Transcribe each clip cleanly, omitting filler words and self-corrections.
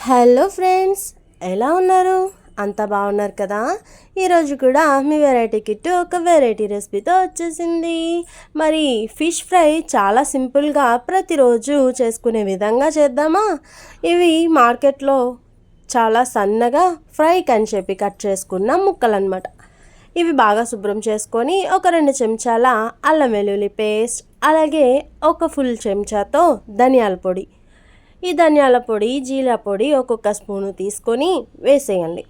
Hello friends, ఎలా ఉన్నారు? అంతా బాగున్నారు కదా? ఈరోజు కూడా మీ వెరైటీ కిట్ ఒక వెరైటీ రెసిపీతో వచ్చేసింది. మరి ఫిష్ ఫ్రై చాలా సింపుల్గా ప్రతిరోజు చేసుకునే విధంగా చేద్దామా? ఇవి మార్కెట్లో చాలా సన్నగా ఫ్రైకి అని చెప్పి కట్ చేసుకున్న ముక్కలు అన్నమాట. ఇవి బాగా శుభ్రం చేసుకొని ఒక 2 చెంచాల అల్లం వెల్లుల్లి పేస్ట్, అలాగే ఒక ఫుల్ చెంచాతో ధనియాల పొడి, ఈ ధనియాల పొడి జీరా పొడి ఒక్కొక్క స్పూను తీసుకొని వేసేయండి.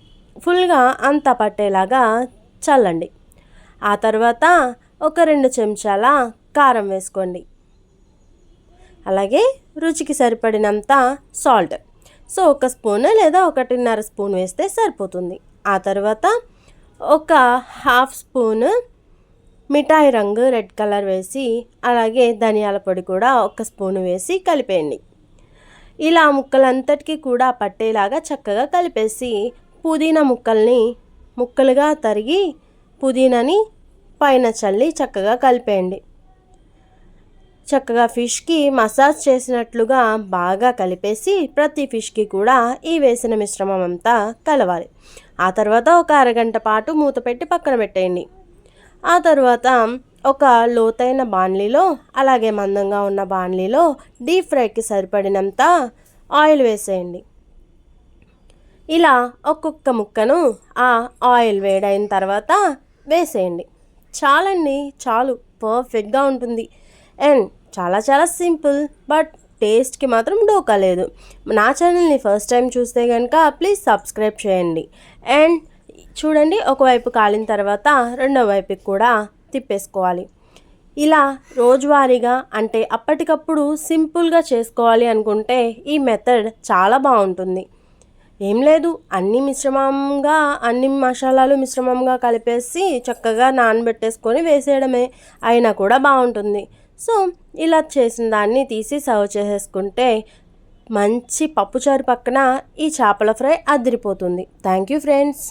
ఫుల్గా అంతా పట్టేలాగా చల్లండి. ఆ తర్వాత ఒక 2 చెంచాల కారం వేసుకోండి. అలాగే రుచికి సరిపడినంత సాల్ట్, సో 1 స్పూన్ లేదా 1.5 స్పూన్ వేస్తే సరిపోతుంది. ఆ తర్వాత ఒక 1/2 స్పూన్ మిఠాయి రంగు రెడ్ కలర్ వేసి, అలాగే ధనియాల పొడి కూడా 1 స్పూన్ వేసి కలిపేయండి. ఇలా ముక్కలంతటికీ కూడా పట్టేలాగా చక్కగా కలిపేసి పుదీనా ముక్కలుగా తరిగి పుదీనాని పైన చల్లి చక్కగా కలిపేయండి. చక్కగా ఫిష్కి మసాజ్ చేసినట్లుగా బాగా కలిపేసి ప్రతి ఫిష్కి కూడా ఈ వేసిన మిశ్రమం అంతా కలవాలి. ఆ తర్వాత ఒక అరగంట పాటు మూత పెట్టి పక్కన పెట్టేయండి. ఆ తర్వాత ఒక లోతైన బాణలిలో, అలాగే మందంగా ఉన్న బాణలిలో డీప్ ఫ్రైకి సరిపడినంత ఆయిల్ వేసేయండి. ఇలా ఒక్కొక్క ముక్కను ఆ ఆయిల్ వేడైన తర్వాత వేసేయండి. చాలు, పర్ఫెక్ట్గా ఉంటుంది. అండ్ చాలా చాలా సింపుల్, బట్ టేస్ట్కి మాత్రం డోకా లేదు. నా ఛానల్ని ఫస్ట్ టైం చూస్తే కనుక ప్లీజ్ సబ్స్క్రైబ్ చేయండి. అండ్ చూడండి, ఒకవైపు కాలిన తర్వాత రెండో వైపుకి కూడా తిప్పేసుకోవాలి. ఇలా రోజువారీగా అంటే అప్పటికప్పుడు సింపుల్గా చేసుకోవాలి అనుకుంటే ఈ మెథడ్ చాలా బాగుంటుంది. ఏం లేదు, అన్ని మసాలాలు మిశ్రమంగా కలిపేసి చక్కగా నానబెట్టేసుకొని వేసేయడమే అయినా కూడా బాగుంటుంది. సో ఇలా చేసిన దాన్ని తీసి సర్వ్ చేసేసుకుంటే మంచి పప్పుచారు పక్కన ఈ చేపల ఫ్రై అదిరిపోతుంది. Thank you friends.